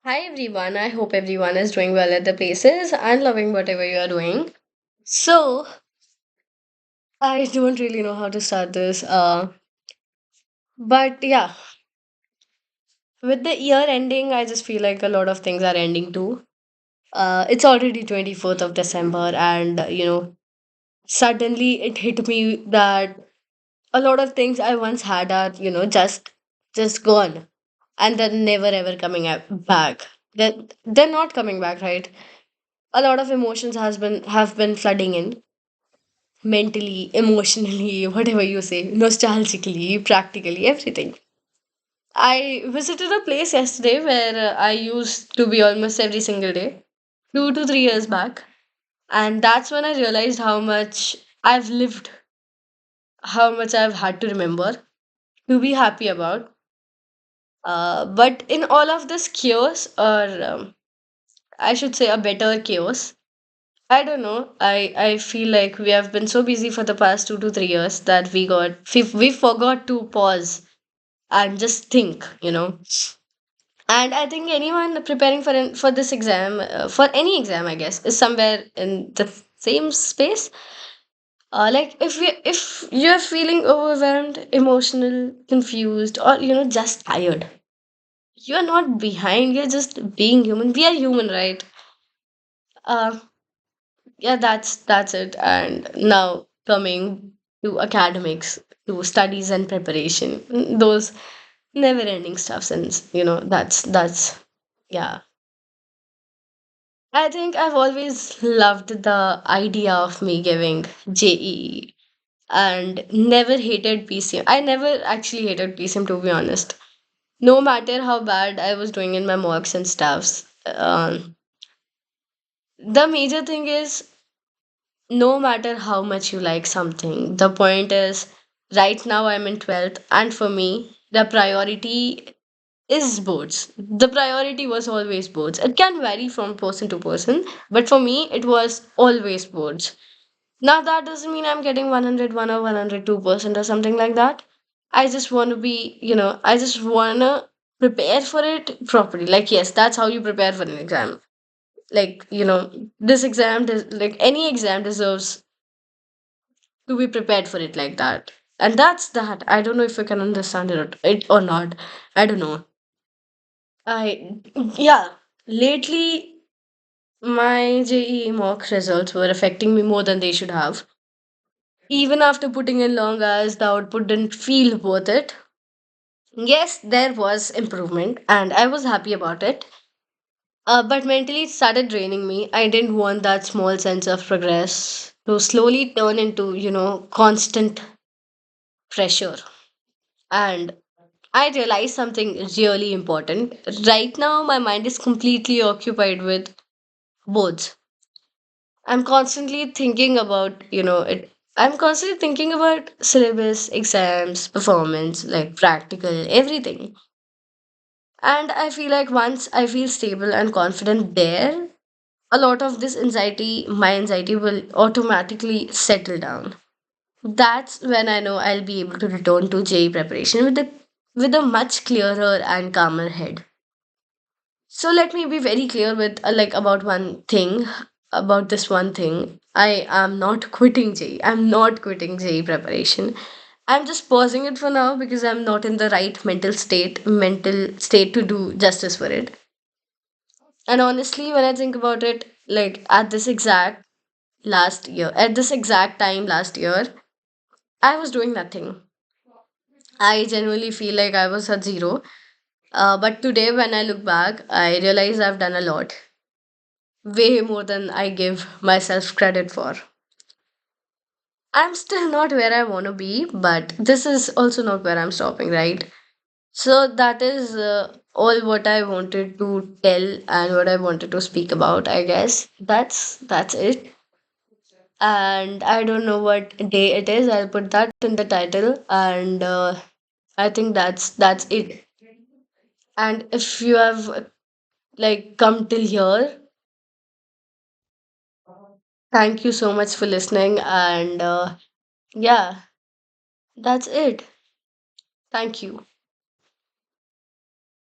Hi everyone, I hope everyone is doing well at the places and loving whatever you are doing. So, I don't really know how to start this. But yeah, with the year ending, I just feel like a lot of things are ending too. It's already 24th of December, and suddenly it hit me that a lot of things I once had are, just gone and they're never ever coming back. They're not coming back, right? A lot of emotions have been flooding in mentally, emotionally, whatever you say, nostalgically, practically, everything. I visited a place yesterday where I used to be almost every single day, 2 to 3 years back. And that's when I realized how much I've lived, how much I've had to remember to be happy about. But in all of this chaos, or I should say a better chaos, I don't know. I feel like we have been so busy for the past 2 to 3 years that we forgot to pause and just think, And I think anyone preparing for this exam, for any exam, I guess, is somewhere in the same space. Like if you're feeling overwhelmed, emotional, confused, or just tired, you're not behind. You're just being human. We are human, right? Uh, yeah, that's it. And now coming to academics, to studies and preparation, those never ending stuff. Since that's yeah. I think I've always loved the idea of me giving JEE and never hated PCM. I never actually hated PCM, to be honest. No matter how bad I was doing in my mocks and stuffs. The major thing is, no matter how much you like something, the point is, right now I'm in 12th, and for me, the priority is boards. The priority was always boards. It can vary from person to person, but for me, it was always boards. Now, that doesn't mean I'm getting 101 or 102% or something like that. I just want to be, I just want to prepare for it properly. Like, yes, that's how you prepare for an exam. Like, this like any exam deserves to be prepared for it like that. And that's that. I don't know if you can understand it or not. I don't know. Yeah, lately my JEE mock results were affecting me more than they should have. Even after putting in long hours, the output didn't feel worth it. Yes, there was improvement and I was happy about it. But mentally, it started draining me. I didn't want that small sense of progress to slowly turn into, constant pressure. And I realized something really important. Right now, my mind is completely occupied with boards. I'm constantly thinking about, I'm constantly thinking about syllabus, exams, performance, like practical, everything. And I feel like once I feel stable and confident there, a lot of this anxiety, my anxiety will automatically settle down. That's when I know I'll be able to return to JE preparation with a much clearer and calmer head. So let me be very clear with about one thing, about this one thing. I am not quitting JE. I'm not quitting JE preparation. I'm just pausing it for now because I'm not in the right mental state to do justice for it. And honestly, when I think about it, like at this exact time last year, I was doing nothing. I genuinely feel like I was at zero. But today, when I look back, I realize I've done a lot, way more than I give myself credit for. I'm still not where I want to be, but this is also not where I'm stopping, right? So that is all what I wanted to tell and what I wanted to speak about. I guess that's it. And I don't know what day it is. I'll put that in the title, and I think that's it. And if you have come till here, thank you so much for listening. And yeah, that's it. Thank you.